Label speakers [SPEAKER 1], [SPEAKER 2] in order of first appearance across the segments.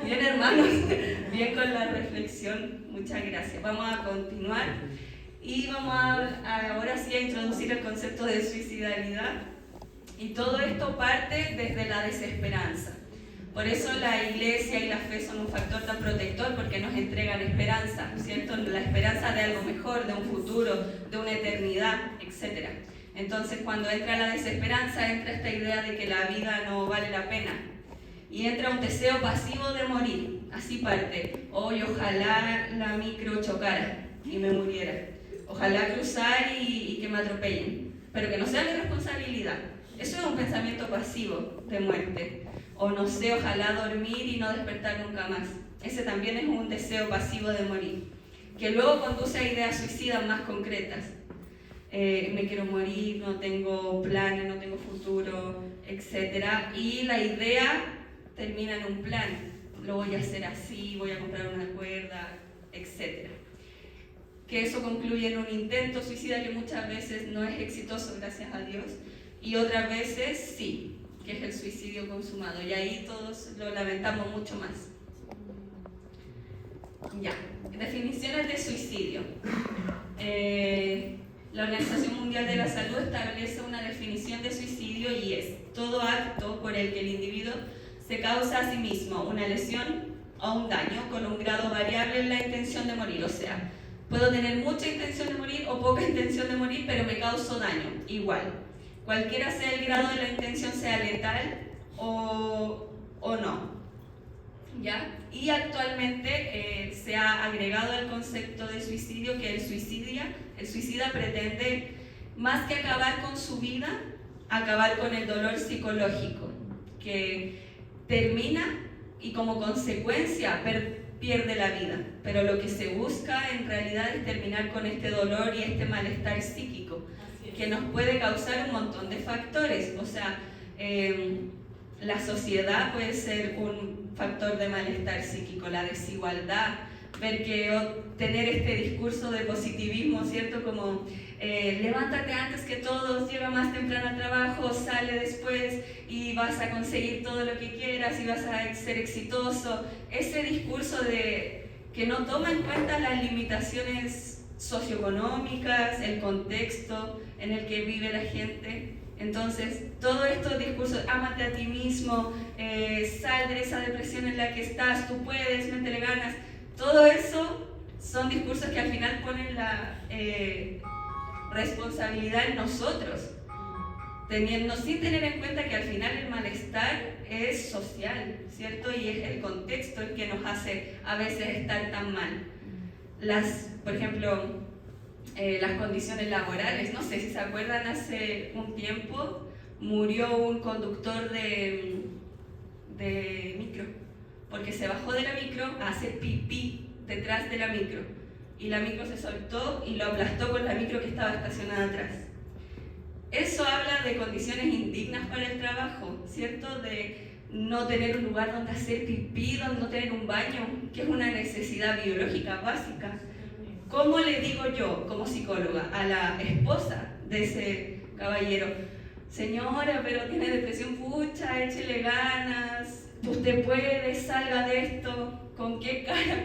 [SPEAKER 1] Bien, hermanos, bien con la reflexión, muchas gracias. Vamos a continuar y vamos ahora sí a introducir el concepto de suicidalidad. Y todo esto parte desde la desesperanza. Por eso la iglesia y la fe son un factor tan protector, porque nos entregan esperanza, ¿cierto? La esperanza de algo mejor, de un futuro, de una eternidad, etc. Entonces, cuando entra la desesperanza, entra esta idea de que la vida no vale la pena. Y entra un deseo pasivo de morir. Así parte. Hoy ojalá la micro chocara y me muriera. Ojalá cruzar y que me atropellen. Pero que no sea mi responsabilidad. Eso es un pensamiento pasivo de muerte. O no sé, ojalá dormir y no despertar nunca más. Ese también es un deseo pasivo de morir. Que luego conduce a ideas suicidas más concretas. Me quiero morir, no tengo planes, no tengo futuro, etc. Y la idea termina en un plan, lo voy a hacer así, voy a comprar una cuerda, etc. Que eso concluye en un intento suicida que muchas veces no es exitoso, gracias a Dios, y otras veces sí, que es el suicidio consumado, y ahí todos lo lamentamos mucho más. Ya, definiciones de suicidio. La Organización Mundial de la Salud establece una definición de suicidio y es todo acto por el que el individuo se causa a sí mismo una lesión o un daño con un grado variable en la intención de morir. O sea, puedo tener mucha intención de morir o poca intención de morir, pero me causo daño, igual. Cualquiera sea el grado de la intención, sea letal o no. ¿Ya? Y actualmente se ha agregado al concepto de suicidio que el suicida pretende, más que acabar con su vida, acabar con el dolor psicológico, que termina y como consecuencia pierde la vida. Pero lo que se busca en realidad es terminar con este dolor y este malestar psíquico, que nos puede causar un montón de factores. O sea, la sociedad puede ser un factor de malestar psíquico, la desigualdad, ver que tener este discurso de positivismo, ¿cierto? Como levántate antes que todos, llega más temprano al trabajo, sale después y vas a conseguir todo lo que quieras y vas a ser exitoso. Ese discurso que no toma en cuenta las limitaciones socioeconómicas, el contexto en el que vive la gente. Entonces, todos estos discursos, ámate a ti mismo, sal de esa depresión en la que estás, tú puedes, métele ganas, todo eso son discursos que al final ponen la responsabilidad en nosotros, sin tener en cuenta que al final el malestar es social, ¿cierto? Y es el contexto el que nos hace a veces estar tan mal. Por ejemplo, las condiciones laborales, no sé si se acuerdan, hace un tiempo murió un conductor de micro, porque se bajó de la micro a hacer pipí detrás de la micro, y la micro se soltó y lo aplastó con la micro que estaba estacionada atrás. Eso habla de condiciones indignas para el trabajo, ¿cierto? De no tener un lugar donde hacer pipí, donde no tener un baño, que es una necesidad biológica básica. ¿Cómo le digo yo, como psicóloga, a la esposa de ese caballero? Señora, pero tiene depresión, pucha, échele ganas, usted puede, salga de esto. ¿Con qué cara?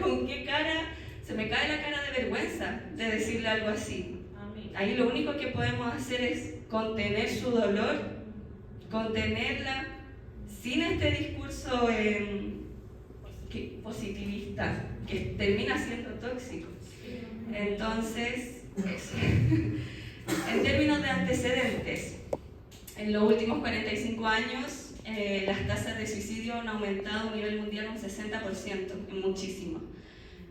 [SPEAKER 1] Se me cae la cara de vergüenza de decirle algo así. Ahí lo único que podemos hacer es contener su dolor, contenerla, sin este discurso positivista, que termina siendo tóxico. Entonces, eso. En términos de antecedentes, en los últimos 45 años, las tasas de suicidio han aumentado a nivel mundial un 60%, muchísimo.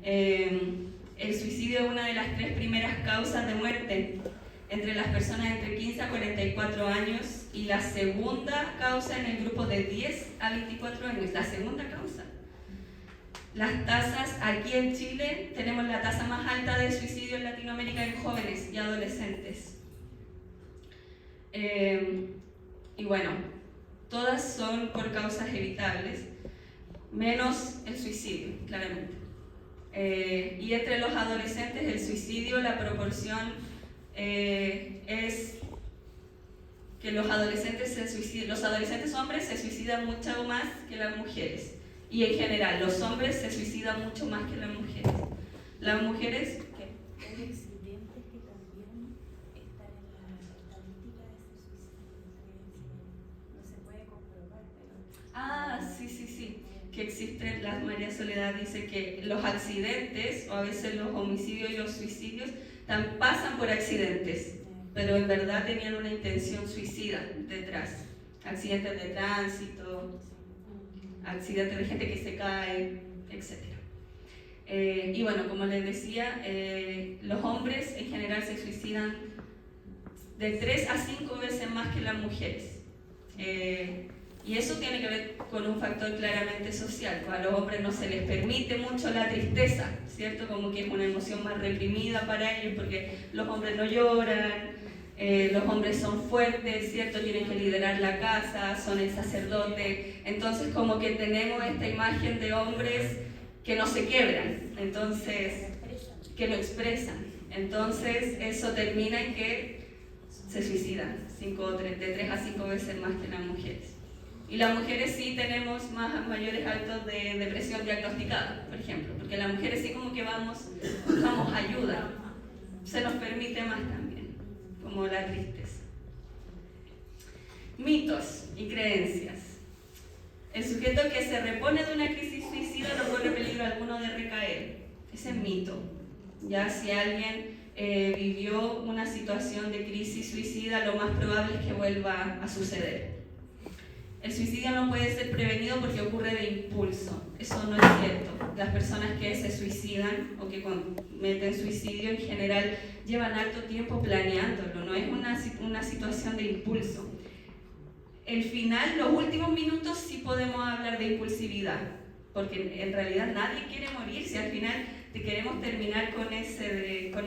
[SPEAKER 1] El suicidio es una de las 3 primeras causas de muerte entre las personas entre 15 a 44 años y la segunda causa en el grupo de 10 a 24 años, la segunda causa. Las tasas, aquí en Chile tenemos la tasa más alta de suicidio en Latinoamérica en jóvenes y adolescentes. Y bueno, todas son por causas evitables, menos el suicidio, claramente. Y entre los adolescentes el suicidio, la proporción es que los adolescentes hombres se suicidan mucho más que las mujeres. Y en general, los hombres se suicidan mucho más que las mujeres. Las mujeres, ¿qué?
[SPEAKER 2] Hay accidentes que también están en la estadística de ese suicidio, no se puede comprobar, pero...
[SPEAKER 1] Sí, que existen, la María Soledad dice que los accidentes, o a veces los homicidios y los suicidios, pasan por accidentes, pero en verdad tenían una intención suicida detrás. Accidentes de tránsito, accidentes de gente que se cae, etc. Y bueno, como les decía, los hombres en general se suicidan de 3 a 5 veces más que las mujeres. Y eso tiene que ver con un factor claramente social. A los hombres no se les permite mucho la tristeza, ¿cierto? Como que es una emoción más reprimida para ellos, porque los hombres no lloran, los hombres son fuertes, ¿cierto? Tienen que liderar la casa, son el sacerdote. Entonces como que tenemos esta imagen de hombres que no se quiebran, entonces, que lo expresan. Entonces eso termina en que se suicidan de 3 a 5 veces más que las mujeres. Y las mujeres sí tenemos mayores altos de depresión diagnosticada, por ejemplo, porque las mujeres sí como que buscamos ayuda, se nos permite más también, como la tristeza. Mitos y creencias. El sujeto que se repone de una crisis suicida no corre peligro alguno de recaer. Ese es mito. Ya si alguien vivió una situación de crisis suicida, lo más probable es que vuelva a suceder. El suicidio no puede ser prevenido porque ocurre de impulso. Eso no es cierto. Las personas que se suicidan o que cometen suicidio en general llevan harto tiempo planeándolo, no es una situación de impulso. El final, los últimos minutos sí podemos hablar de impulsividad, porque en realidad nadie quiere morir, si al final te queremos terminar con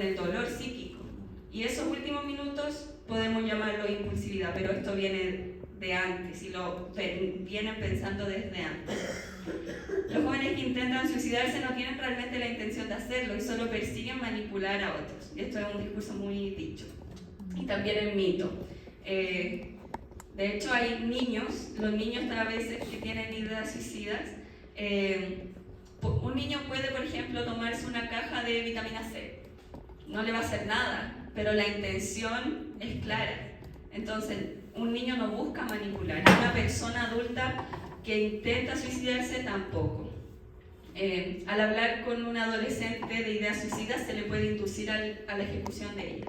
[SPEAKER 1] el dolor psíquico. Y esos últimos minutos podemos llamarlo impulsividad, pero esto viene de antes y lo vienen pensando desde antes. Los jóvenes que intentan suicidarse no tienen realmente la intención de hacerlo y solo persiguen manipular a otros. Y esto es un discurso muy dicho. Y también es mito. De hecho, hay niños, los niños a veces que tienen ideas suicidas, un niño puede, por ejemplo, tomarse una caja de vitamina C. No le va a hacer nada, pero la intención es clara. Entonces, un niño no busca manipular. Una persona adulta que intenta suicidarse tampoco. Al hablar con un adolescente de ideas suicidas se le puede inducir a la ejecución de ellas.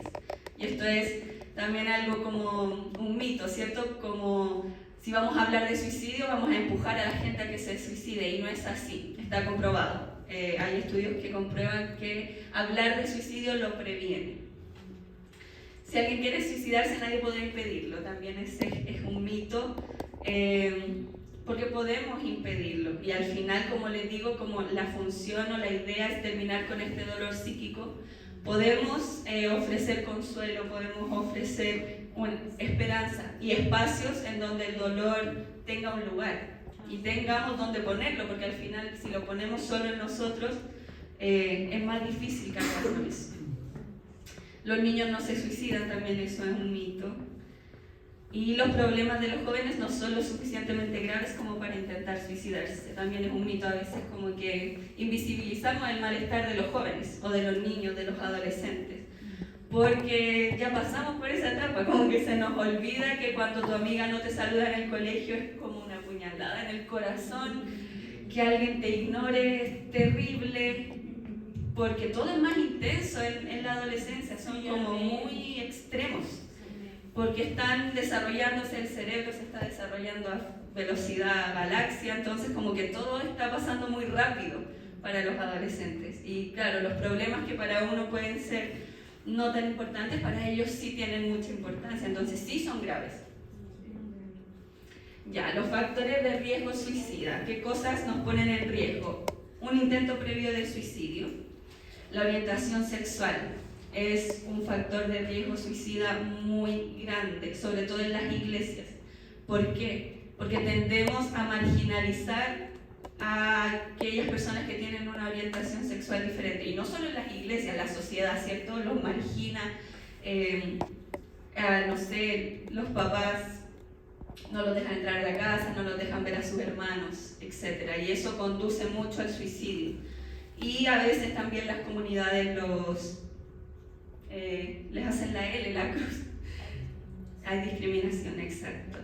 [SPEAKER 1] Y esto es también algo como un mito, ¿cierto? Como si vamos a hablar de suicidio, vamos a empujar a la gente a que se suicide, y no es así, está comprobado. Hay estudios que comprueban que hablar de suicidio lo previene. Si alguien quiere suicidarse, nadie podrá impedirlo, también es un mito, porque podemos impedirlo. Y al final, como les digo, como la función o la idea es terminar con este dolor psíquico, podemos ofrecer consuelo, podemos ofrecer esperanza y espacios en donde el dolor tenga un lugar y tengamos donde ponerlo, porque al final si lo ponemos solo en nosotros es más difícil cargar con eso. Los niños no se suicidan, también eso es un mito. Y los problemas de los jóvenes no son lo suficientemente graves como para intentar suicidarse. También es un mito a veces, como que invisibilizamos el malestar de los jóvenes o de los niños, de los adolescentes. Porque ya pasamos por esa etapa, como que se nos olvida que cuando tu amiga no te saluda en el colegio es como una puñalada en el corazón, que alguien te ignore es terrible, porque todo es más intenso en la adolescencia, son como muy extremos. Porque están desarrollándose, el cerebro se está desarrollando a velocidad galaxia, entonces como que todo está pasando muy rápido para los adolescentes. Y claro, los problemas que para uno pueden ser no tan importantes, para ellos sí tienen mucha importancia, entonces sí son graves. Ya, los factores de riesgo suicida. ¿Qué cosas nos ponen en riesgo? Un intento previo de suicidio. La orientación sexual es un factor de riesgo suicida muy grande, sobre todo en las iglesias. ¿Por qué? Porque tendemos a marginalizar a aquellas personas que tienen una orientación sexual diferente. Y no solo en las iglesias, la sociedad, ¿cierto? Los margina, no sé, los papás no los dejan entrar a la casa, no los dejan ver a sus hermanos, etc. Y eso conduce mucho al suicidio. Y a veces también las comunidades les hacen la L, la cruz. Hay discriminación, exacto.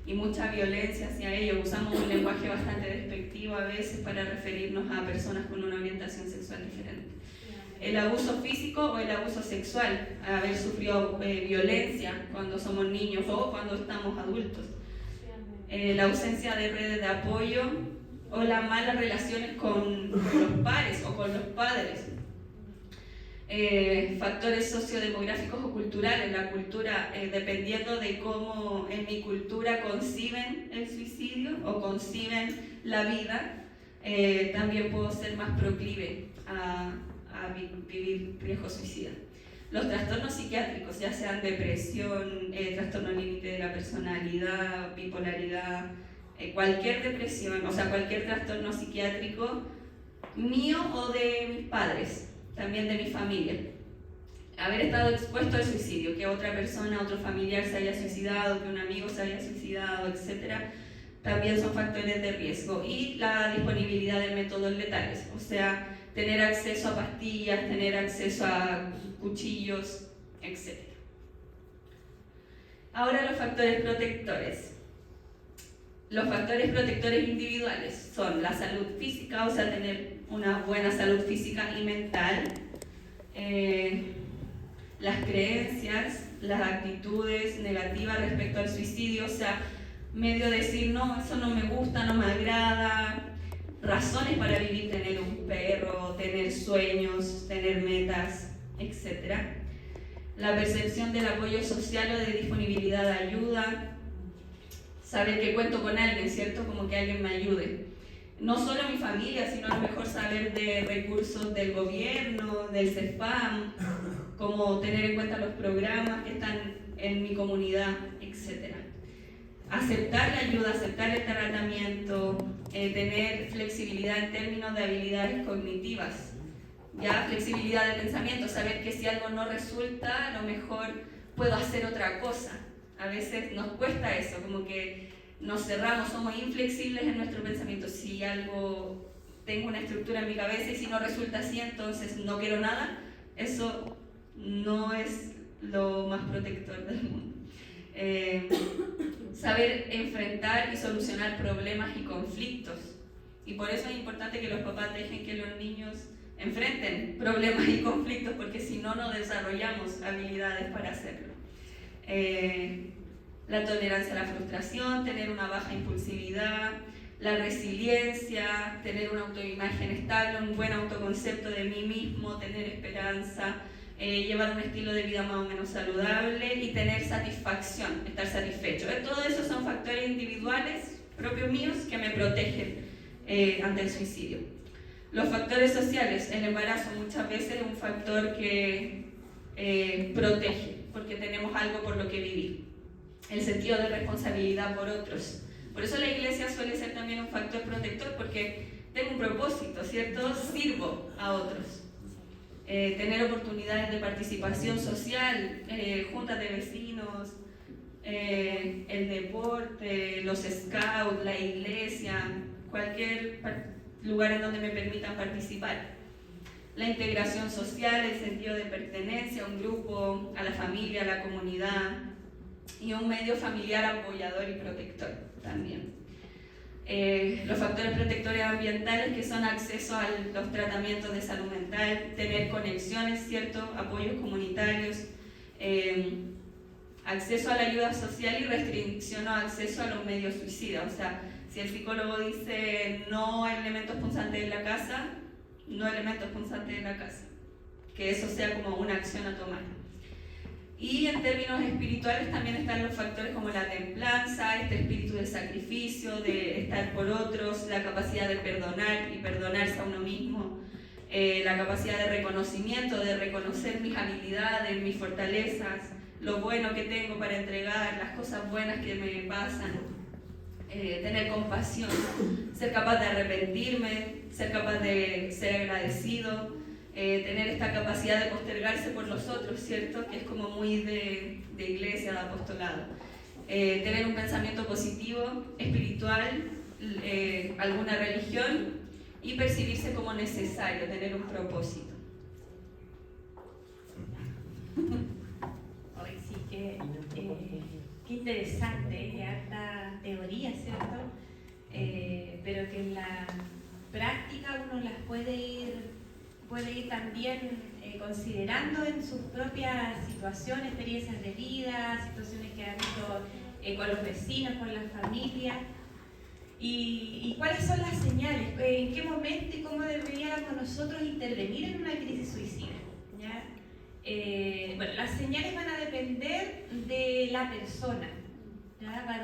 [SPEAKER 1] Y mucha violencia hacia ellos. Usamos un lenguaje bastante despectivo a veces para referirnos a personas con una orientación sexual diferente. El abuso físico o el abuso sexual, haber sufrido violencia cuando somos niños o cuando estamos adultos. La ausencia de redes de apoyo o las malas relaciones con los pares o con los padres. Factores sociodemográficos o culturales. La cultura, dependiendo de cómo en mi cultura conciben el suicidio o conciben la vida, también puedo ser más proclive a vivir riesgo suicida. Los trastornos psiquiátricos, ya sean depresión, trastorno límite de la personalidad, bipolaridad, cualquier depresión, o sea, cualquier trastorno psiquiátrico mío o de mis padres, también de mi familia. Haber estado expuesto al suicidio, que otra persona, otro familiar se haya suicidado, que un amigo se haya suicidado, etc., también son factores de riesgo. Y la disponibilidad de métodos letales, o sea, tener acceso a pastillas, tener acceso a cuchillos, etc. Ahora los factores protectores. Los factores protectores individuales son la salud física, o sea, tener una buena salud física y mental, las creencias, las actitudes negativas respecto al suicidio, o sea, medio decir, no, eso no me gusta, no me agrada, razones para vivir, tener un perro, tener sueños, tener metas, etc. La percepción del apoyo social o de disponibilidad de ayuda, saber que cuento con alguien, ¿cierto? Como que alguien me ayude. No solo mi familia, sino a lo mejor saber de recursos del gobierno, del CESPAM, como tener en cuenta los programas que están en mi comunidad, etc. Aceptar la ayuda, aceptar el tratamiento, tener flexibilidad en términos de habilidades cognitivas, ya flexibilidad de pensamiento, saber que si algo no resulta, a lo mejor puedo hacer otra cosa. A veces nos cuesta eso, como que nos cerramos, somos inflexibles en nuestro pensamiento. Si algo, tengo una estructura en mi cabeza y si no resulta así, entonces no quiero nada, eso no es lo más protector del mundo. Saber enfrentar y solucionar problemas y conflictos. Y por eso es importante que los papás dejen que los niños enfrenten problemas y conflictos, porque si no, no desarrollamos habilidades para hacerlo. La tolerancia a la frustración, tener una baja impulsividad, la resiliencia, tener una autoimagen estable, un buen autoconcepto de mí mismo, tener esperanza, llevar un estilo de vida más o menos saludable y tener satisfacción, estar satisfecho. Todo eso son factores individuales propios míos que me protegen ante el suicidio. Los factores sociales, el embarazo muchas veces es un factor que protege, porque tenemos algo por lo que vivir. El sentido de responsabilidad por otros. Por eso la iglesia suele ser también un factor protector, porque tengo un propósito, ¿cierto? Sirvo a otros. Tener oportunidades de participación social, juntas de vecinos, el deporte, los scouts, la iglesia, cualquier lugar en donde me permitan participar. La integración social, el sentido de pertenencia a un grupo, a la familia, a la comunidad, y un medio familiar apoyador y protector también. Los factores protectores ambientales, que son acceso a los tratamientos de salud mental, tener conexiones, ¿cierto? Apoyos comunitarios, acceso a la ayuda social y restricción o acceso a los medios suicidas. O sea, si el psicólogo dice no elementos punzantes en la casa, no elementos punzantes en la casa, que eso sea como una acción a tomar. Y en términos espirituales también están los factores como la templanza, este espíritu de sacrificio, de estar por otros, la capacidad de perdonar y perdonarse a uno mismo, la capacidad de reconocimiento, de reconocer mis habilidades, mis fortalezas, lo bueno que tengo para entregar, las cosas buenas que me pasan, tener compasión, ser capaz de arrepentirme, ser capaz de ser agradecido, tener esta capacidad de postergarse por los otros, ¿cierto? Que es como muy de iglesia, de apostolado. tener un pensamiento positivo, espiritual, alguna religión y percibirse como necesario, tener un propósito.
[SPEAKER 2] Hoy sí que qué interesante y harta teoría, ¿cierto? Pero que en la práctica uno las puede ir también considerando en sus propias situaciones, experiencias de vida, situaciones que han visto con los vecinos, con la familia. ¿Y cuáles son las señales? ¿En qué momento y cómo deberíamos nosotros intervenir en una crisis suicida? ¿Ya? Bueno, las señales van a depender de la persona, ¿ya? Va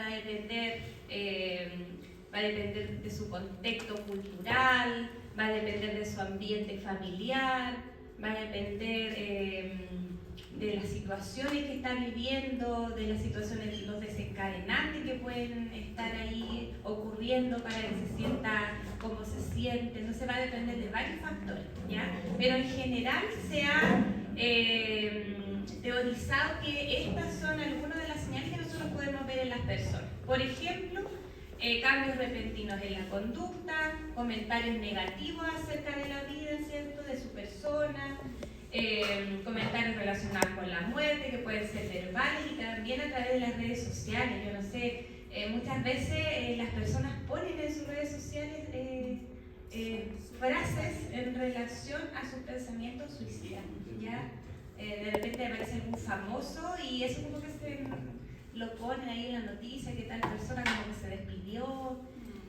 [SPEAKER 2] a depender de su contexto cultural, va a depender de su ambiente familiar, va a depender de las situaciones que está viviendo, de las situaciones, los desencadenantes que pueden estar ahí ocurriendo para que se sienta como se siente. Entonces va a depender de varios factores, ¿ya? Pero en general se ha teorizado que estas son algunas de las señales que nosotros podemos ver en las personas. Por ejemplo, cambios repentinos en la conducta, comentarios negativos acerca de la vida, ¿cierto?, de su persona, comentarios relacionados con la muerte, que pueden ser verbales y también a través de las redes sociales. Yo no sé, muchas veces las personas ponen en sus redes sociales frases en relación a sus pensamientos suicidas, ¿ya? De repente aparece algún famoso y eso como que lo ponen ahí en la noticia, que tal persona como que se despidió.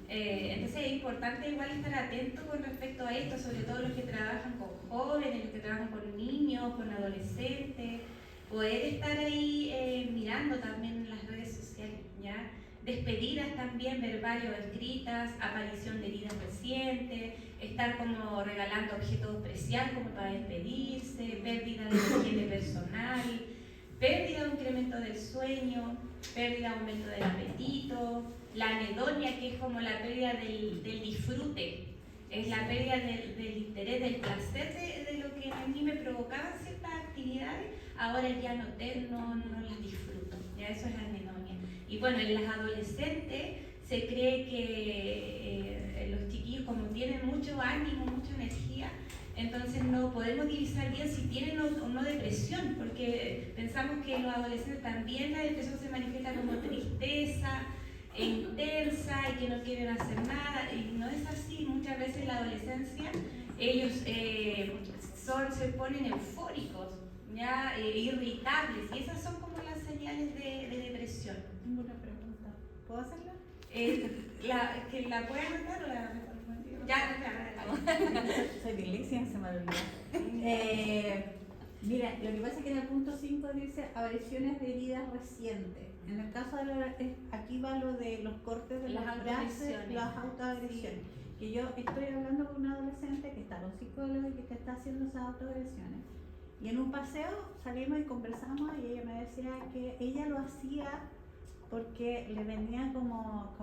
[SPEAKER 2] Entonces es importante igual estar atento con respecto a esto, sobre todo los que trabajan con jóvenes, los que trabajan con niños, con adolescentes, poder estar ahí mirando también las redes sociales, ¿ya? Despedidas también, verbales o escritas, aparición de heridas recientes, estar como regalando objetos preciados como para despedirse, pérdida de higiene personal, pérdida o incremento del sueño, pérdida o aumento del apetito, la anedonia, que es como la pérdida del disfrute, es la pérdida del interés, del placer de lo que a mí me provocaban ciertas actividades, ahora ya no las disfruto, ya eso es anedonia. Y bueno, en las adolescentes se cree que los chiquillos, como tienen mucho ánimo, mucha energía, entonces no podemos divisar bien si tienen o no depresión, porque pensamos que en los adolescentes también la depresión se manifiesta como tristeza intensa y que no quieren hacer nada, y no es así. Muchas veces en la adolescencia ellos se ponen eufóricos, ¿ya? Irritables, y esas son como las señales de depresión.
[SPEAKER 3] Tengo una pregunta, ¿puedo hacerla?
[SPEAKER 2] ¿Que la pueda anotar o la mejor? Ya,
[SPEAKER 3] Soy dislexia, se me olvidó. Mira, lo que pasa es que en el punto 5 dice apariciones de heridas recientes. En el caso de aquí va lo de los cortes de las frases, las autoagresiones. Que yo estoy hablando con una adolescente que está con psicólogo y que está haciendo esas autoagresiones. Y en un paseo salimos y conversamos y ella me decía que ella lo hacía porque le venía como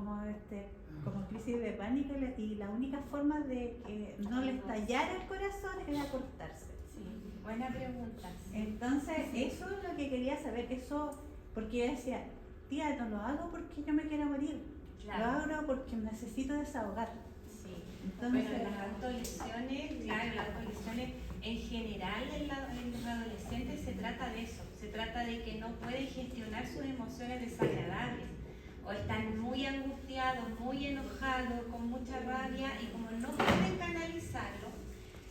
[SPEAKER 3] crisis de pánico y la única forma de que no le estallara el corazón era cortarse.
[SPEAKER 2] Sí, buena pregunta.
[SPEAKER 3] Entonces, eso es lo que quería saber, eso, porque ella decía, tía, no lo hago porque yo me quiero morir,
[SPEAKER 2] Claro.
[SPEAKER 3] lo hago porque necesito desahogar.
[SPEAKER 2] Sí.
[SPEAKER 3] Entonces,
[SPEAKER 2] Bueno, las autolesiones, claro, las autolesiones en general en los adolescentes se trata de eso, se trata de que no pueden gestionar sus emociones desagradables o están muy angustiados, muy enojados, con mucha rabia, y como no pueden canalizarlo,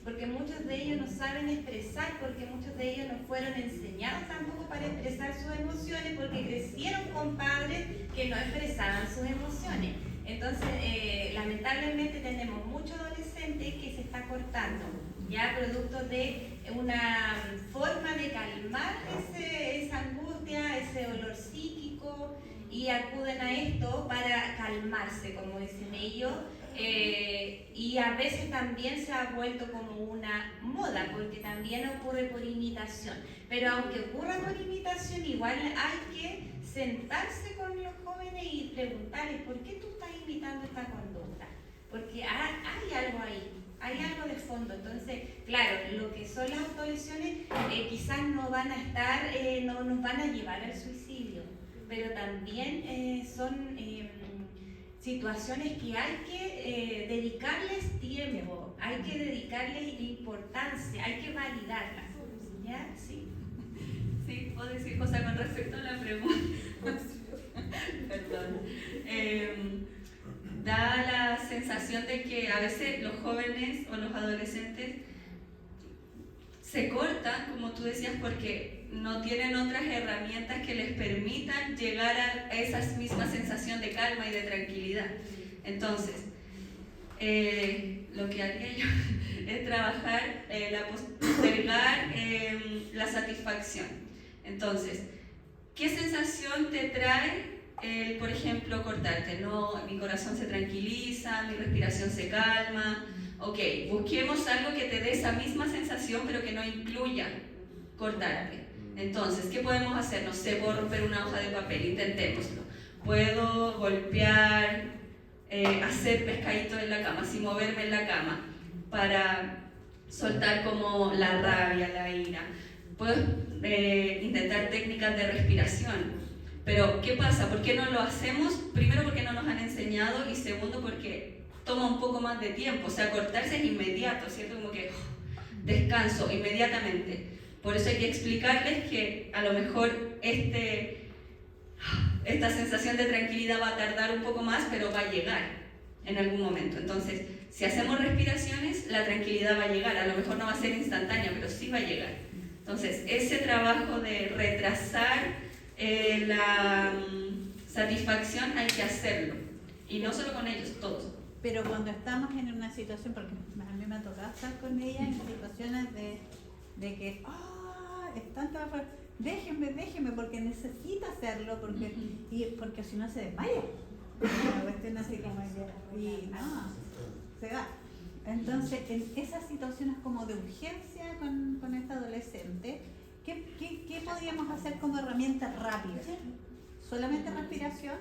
[SPEAKER 2] porque muchos de ellos no saben expresar, porque muchos de ellos no fueron enseñados tampoco para expresar sus emociones, porque crecieron con padres que no expresaban sus emociones. Entonces, lamentablemente tenemos muchos adolescentes que se está cortando, ya producto de una forma de calmar esa angustia, ese dolor psíquico, y acuden a esto para calmarse, como dicen ellos, y a veces también se ha vuelto como una moda, porque también ocurre por imitación. Pero aunque ocurra por imitación, igual hay que sentarse con los jóvenes y preguntarles, ¿por qué tú estás imitando esta conducta? Porque hay algo ahí, hay algo de fondo. Entonces, claro, lo que son las autolesiones quizás no van a estar, no nos van a llevar al suicidio, pero también son situaciones que hay que dedicarles tiempo, hay que dedicarles importancia, hay que validarlas. ¿Ya? Sí.
[SPEAKER 1] Sí, puedo decir cosas con respecto a la pregunta. Perdón. Da la sensación de que a veces los jóvenes o los adolescentes se cortan, como tú decías, porque no tienen otras herramientas que les permitan llegar a esa misma sensación de calma y de tranquilidad. Entonces, lo que haría yo es trabajar, postergar la satisfacción. Entonces, ¿qué sensación te trae el, por ejemplo, cortarte? No, mi corazón se tranquiliza, mi respiración se calma. Ok, busquemos algo que te dé esa misma sensación, pero que no incluya cortarte. Entonces, ¿qué podemos hacer? No sé, puedo romper una hoja de papel, intentémoslo. Puedo golpear, hacer pescaditos en la cama, así moverme en la cama para soltar como la rabia, la ira. Puedo intentar técnicas de respiración. Pero, ¿qué pasa? ¿Por qué no lo hacemos? Primero, porque no nos han enseñado, y segundo, porque toma un poco más de tiempo. O sea, cortarse es inmediato, ¿cierto? Como que descanso inmediatamente. Por eso hay que explicarles que a lo mejor esta sensación de tranquilidad va a tardar un poco más, pero va a llegar en algún momento. Entonces, si hacemos respiraciones, la tranquilidad va a llegar. A lo mejor no va a ser instantánea, pero sí va a llegar. Entonces, ese trabajo de retrasar la satisfacción hay que hacerlo. Y no solo con ellos, todos.
[SPEAKER 3] Pero cuando estamos en una situación, porque a mí me ha tocado estar con ella en situaciones de que, es tanto, déjeme, porque necesita hacerlo, porque si no se desmaya. La cuestión así como y no, se va. Entonces, en esas situaciones como de urgencia con esta adolescente, ¿qué podríamos hacer como herramienta rápida? ¿Solamente respiración?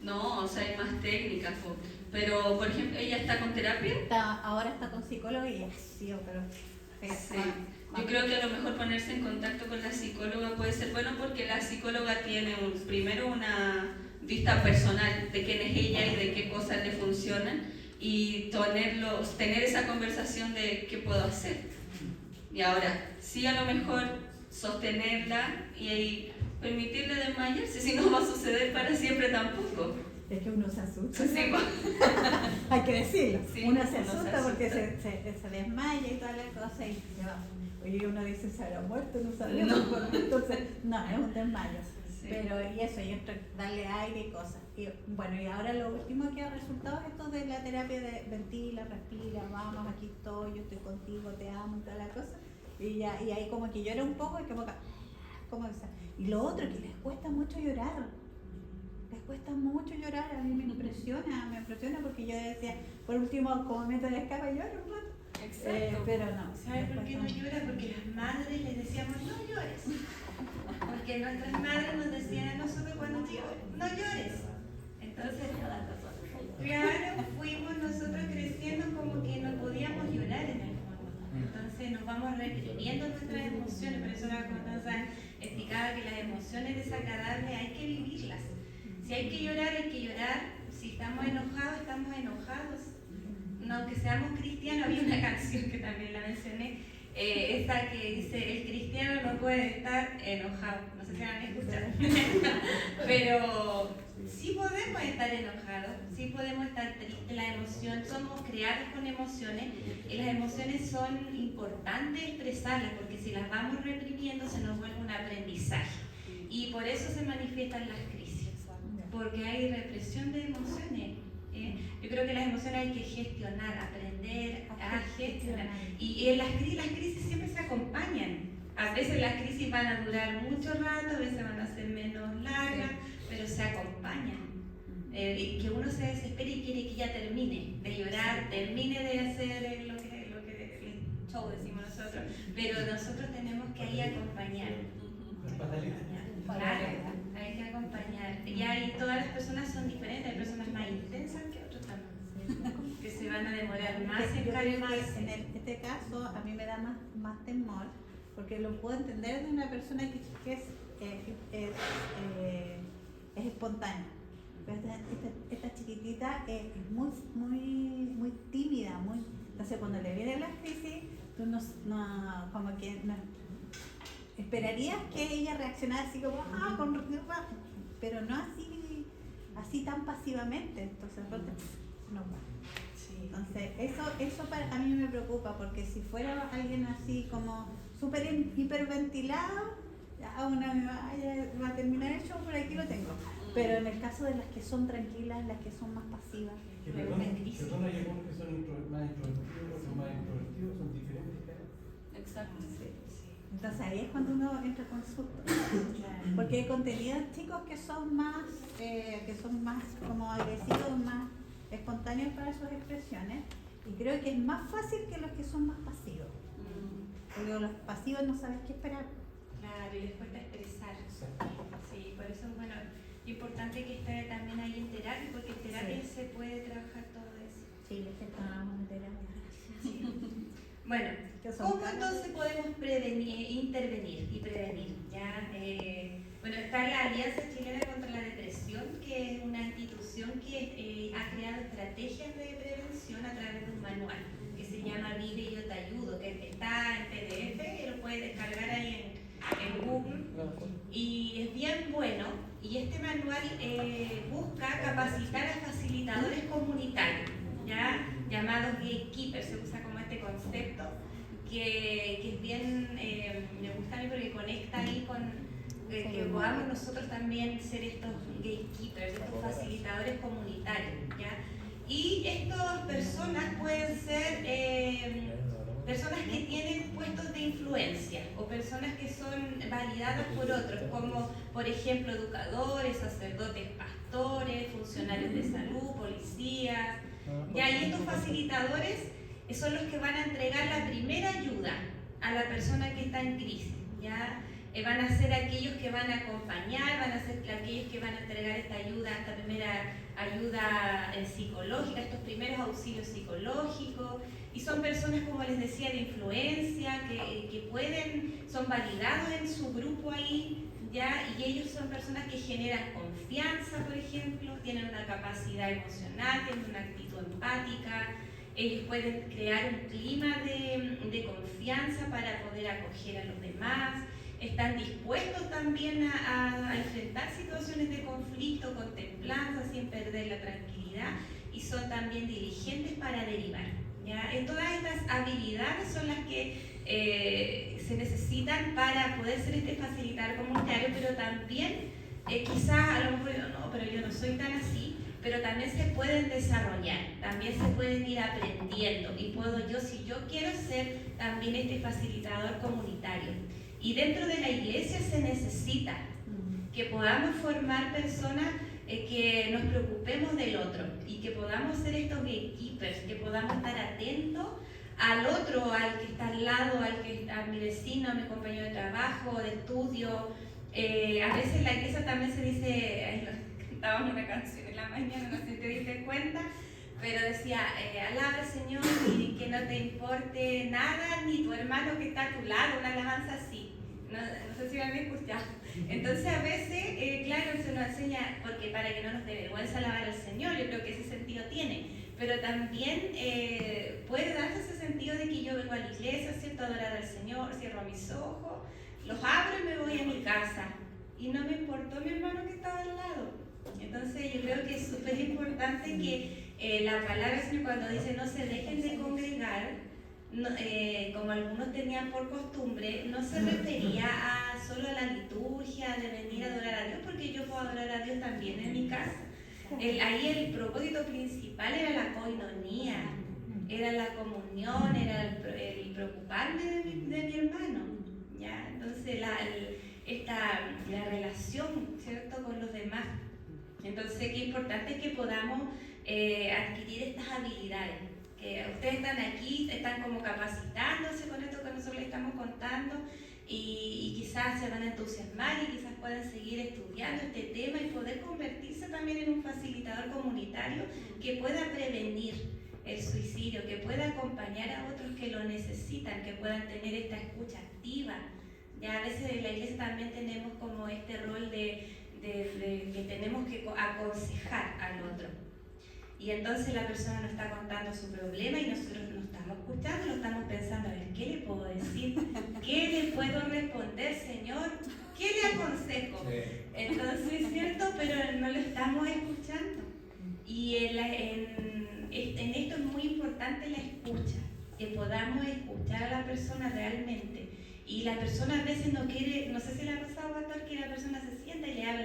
[SPEAKER 1] No, o sea, hay más técnicas. Pero, por ejemplo, ¿ella está con terapia?
[SPEAKER 3] Ahora está con psicólogo y ha sido, pero...
[SPEAKER 1] Sí. Yo creo que a lo mejor ponerse en contacto con la psicóloga puede ser bueno, porque la psicóloga tiene primero una vista personal de quién es ella y de qué cosas le funcionan, y tener esa conversación de qué puedo hacer. Y ahora, sí, a lo mejor sostenerla y permitirle desmayarse, si no va a suceder para siempre tampoco.
[SPEAKER 3] Es que uno se asusta.
[SPEAKER 1] Sí,
[SPEAKER 3] hay que decirlo.
[SPEAKER 1] Sí,
[SPEAKER 3] uno se asusta porque se desmaya y toda la cosa y se va. Oye, uno dice, ¿se habrá muerto? No sabemos.
[SPEAKER 1] No.
[SPEAKER 3] Entonces, no, es un desmayo.
[SPEAKER 1] Sí.
[SPEAKER 3] Pero, y eso, y esto, darle aire y cosas. Y bueno, y ahora lo último que ha resultado es esto de la terapia de ventila, respira, vamos, aquí estoy, yo estoy contigo, te amo y toda la cosa. Y ahí como que llora un poco y como esa. Y lo otro, que les cuesta mucho llorar. Les cuesta mucho llorar, a mí me impresiona porque yo decía, por último, como meto el escape, lloro un rato.
[SPEAKER 1] Exacto.
[SPEAKER 3] Pero no.
[SPEAKER 2] ¿Sabes por qué no llora? Porque las madres les decíamos, no llores. Porque nuestras madres nos decían a nosotros cuando no llores. Entonces, claro, fuimos nosotros creciendo como que no podíamos llorar en el fondo. Entonces nos vamos reprimiendo nuestras emociones. Por eso la Constanza explicaba que las emociones desagradables hay que vivirlas. Si hay que llorar, hay que llorar. Si estamos enojados, estamos enojados. No, aunque seamos cristianos, había una canción que también la mencioné, esa que dice, el cristiano no puede estar enojado. No sé si la han escuchado. Pero sí podemos estar enojados, sí podemos estar tristes. La emoción, somos creados con emociones, y las emociones son importantes expresarlas, porque si las vamos reprimiendo se nos vuelve un aprendizaje. Y por eso se manifiestan las crisis, porque hay represión de emociones. Yo creo que las emociones hay que gestionar, aprender a gestionar. Y en las crisis siempre se acompañan. A veces las crisis van a durar mucho rato, a veces van a ser menos largas, pero se acompañan. Y que uno se desespere y quiere que ya termine de llorar, termine de hacer lo que el show decimos nosotros. Pero nosotros tenemos que ahí acompañar. Claro, hay que acompañar. Y ahí todas las personas son diferentes, hay personas más intensas que otras también, que se van a demorar más en calmarse.
[SPEAKER 3] En este caso, a mí me da más temor, porque lo puedo entender de una persona que es es espontáneo. Pero esta chiquitita es muy tímida, entonces cuando le viene la crisis, tú como que no esperarías que ella reaccionara así como, pero no así tan pasivamente, entonces no va. Entonces, eso a mí me preocupa, porque si fuera alguien así como súper hiperventilado, ya va a terminar el show, por aquí lo tengo. Pero en el caso de las que son tranquilas, las que son más pasivas,
[SPEAKER 4] Perdona, hay algunos que son más introvertidos, otros más extrovertidos, son diferentes.
[SPEAKER 1] Exacto.
[SPEAKER 3] entonces ahí es cuando uno entra con susto. Porque hay contenidos chicos que son más como agresivos, más espontáneos para sus expresiones, y creo que es más fácil que los que son más pasivos. Porque los pasivos no sabes qué esperar.
[SPEAKER 2] Claro, y les cuesta expresar. Sí, por eso, bueno, importante que esté también ahí en terapia, porque en terapia se puede trabajar todo eso.
[SPEAKER 3] Sí, les estábamos en terapia.
[SPEAKER 2] Sí. Bueno, ¿cómo entonces podemos intervenir y prevenir? ¿Ya? Bueno, está la Alianza Chilena contra la Depresión, que es una institución que ha creado estrategias de prevención a través de un manual que se llama Vive y Yo Te Ayudo, que está en PDF, y lo puedes descargar ahí en Google, y es bien bueno. Y este manual busca capacitar a facilitadores comunitarios, ¿ya? Llamados gatekeepers, se usa como este concepto, que es bien, me gusta a mí porque conecta ahí con que podamos nosotros también ser estos gatekeepers, estos facilitadores comunitarios, ¿ya? Y estas personas pueden ser personas que tienen puestos de influencia o personas que son validadas por otros, como por ejemplo educadores, sacerdotes, pastores, funcionarios de salud, policías. ¿Ya? Y estos facilitadores son los que van a entregar la primera ayuda a la persona que está en crisis, ¿ya? Van a ser aquellos que van a acompañar, van a ser aquellos que van a entregar esta ayuda, esta primera ayuda psicológica, estos primeros auxilios psicológicos, y son personas, como les decía, de influencia, que son validados en su grupo ahí, ¿ya? Y ellos son personas que generan confianza, por ejemplo, tienen una capacidad emocional, tienen una actitud empática, ellos pueden crear un clima de confianza para poder acoger a los demás, están dispuestos también a enfrentar situaciones de conflicto con templanza, sin perder la tranquilidad, y son también diligentes para derivar, ¿ya? Todas estas habilidades son las que se necesitan para poder ser este facilitador comunitario, pero también quizás a lo mejor no, pero yo no soy tan así, pero también se pueden desarrollar, también se pueden ir aprendiendo, y puedo yo, si yo quiero ser también este facilitador comunitario. Y dentro de la iglesia se necesita que podamos formar personas que nos preocupemos del otro y que podamos ser estos gatekeepers, que podamos estar atentos al otro, al que está al lado, a mi vecino, a mi compañero de trabajo, de estudio. A veces en la iglesia también se dice, cantábamos una canción en la mañana, no sé si te diste cuenta, pero decía, alaba al Señor y que no te importe nada, ni tu hermano que está a tu lado, una alabanza así. No sé si me han escuchado. Entonces a veces, claro, se nos enseña, porque para que no nos dé vergüenza alabar al Señor, yo creo que ese sentido tiene, pero también puede darse ese sentido de que yo vengo a la iglesia, ¿cierto?, a adorar al Señor, cierro mis ojos, los abro y me voy a mi casa, y no me importó mi hermano que estaba al lado. Entonces yo creo que es súper importante que la palabra del Señor, cuando dice no se dejen de congregar, no, como algunos tenían por costumbre, no se refería solo a la liturgia, de venir a adorar a Dios, porque yo puedo adorar a Dios también en mi casa. Ahí el propósito principal era la koinonía, era la comunión, era el preocuparme de mi hermano, ¿ya? Entonces la relación, ¿cierto?, con los demás. Entonces qué importante es que podamos adquirir estas habilidades. Que ustedes están aquí, están como capacitándose con esto que nosotros les estamos contando, y quizás se van a entusiasmar y quizás puedan seguir estudiando este tema y poder convertirse también en un facilitador comunitario que pueda prevenir el suicidio, que pueda acompañar a otros que lo necesitan, que puedan tener esta escucha activa. Ya a veces en la iglesia también tenemos como este rol de de que tenemos que aconsejar al otro. Y entonces la persona nos está contando su problema y nosotros no estamos escuchando, lo estamos pensando, a ver, ¿qué le puedo decir? ¿Qué le puedo responder, Señor? ¿Qué le aconsejo? Entonces, ¿cierto? Pero no lo estamos escuchando. Y en esto es muy importante la escucha, que podamos escuchar a la persona realmente. Y la persona a veces no quiere, no sé si le ha pasado, pastor, que la persona se sienta y le habla,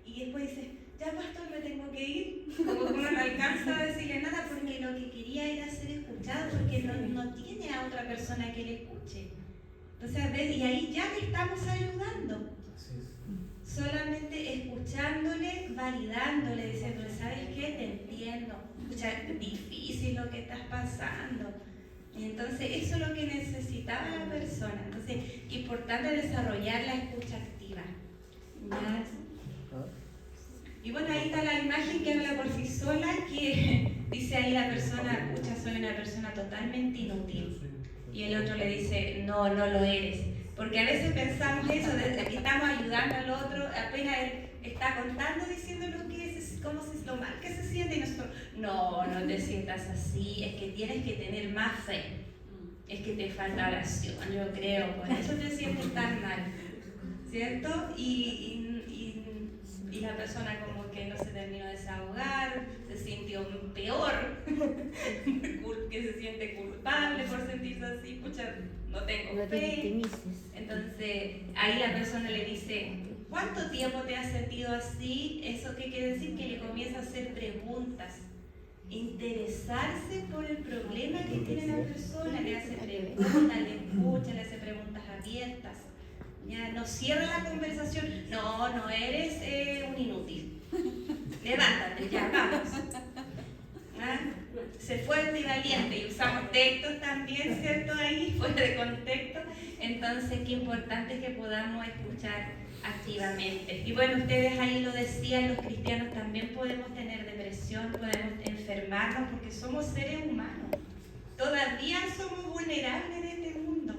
[SPEAKER 2] y después dice, ya pastor, me tengo que ir. Como que uno no alcanza a decirle nada porque lo que quería era ser escuchado, porque no tiene a otra persona que le escuche. Entonces, a veces, y ahí ya le estamos ayudando. Solamente escuchándole, validándole, diciéndole, ¿sabes qué? Te entiendo. Escucha, es difícil lo que estás pasando. Y entonces eso es lo que necesitaba la persona. Entonces, importante desarrollar la escucha activa. ¿Ya? Y bueno, ahí está la imagen que habla por sí sola, que dice ahí la persona, escucha, soy una persona totalmente inútil. Y el otro le dice, no, no lo eres. Porque a veces pensamos eso, desde que estamos ayudando al otro, apenas él está contando, diciendo lo mal que se siente, y nosotros, no te sientas así, es que tienes que tener más fe, es que te falta oración, yo creo, por eso te sientes tan mal, ¿cierto? Y la persona como que no se terminó de desahogar, se sintió peor, que se siente culpable por sentirse así, pucha, no tengo fe. Entonces ahí la persona le dice, ¿cuánto tiempo te has sentido así? ¿Eso qué quiere decir? Que le comienza a hacer preguntas, interesarse por el problema que tiene la persona, le hace preguntas, le escucha, le hace preguntas abiertas. Ya no cierra la conversación, no eres un inútil, levántate, ya vamos. ¿Ah? Sé fuerte y valiente, y usamos textos también, ¿cierto? Ahí, fuera de contexto. Entonces, qué importante es que podamos escuchar activamente. Y bueno, ustedes ahí lo decían, los cristianos también podemos tener depresión, podemos enfermarnos, porque somos seres humanos. Todavía somos vulnerables en este mundo.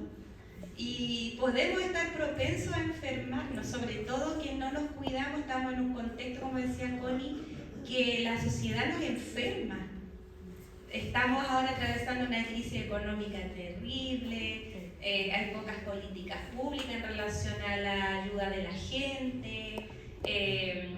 [SPEAKER 2] Y podemos estar propensos a enfermarnos, sobre todo que no nos cuidamos, estamos en un contexto, como decía Connie, que la sociedad nos enferma. Estamos ahora atravesando una crisis económica terrible, hay pocas políticas públicas en relación a la ayuda de la gente,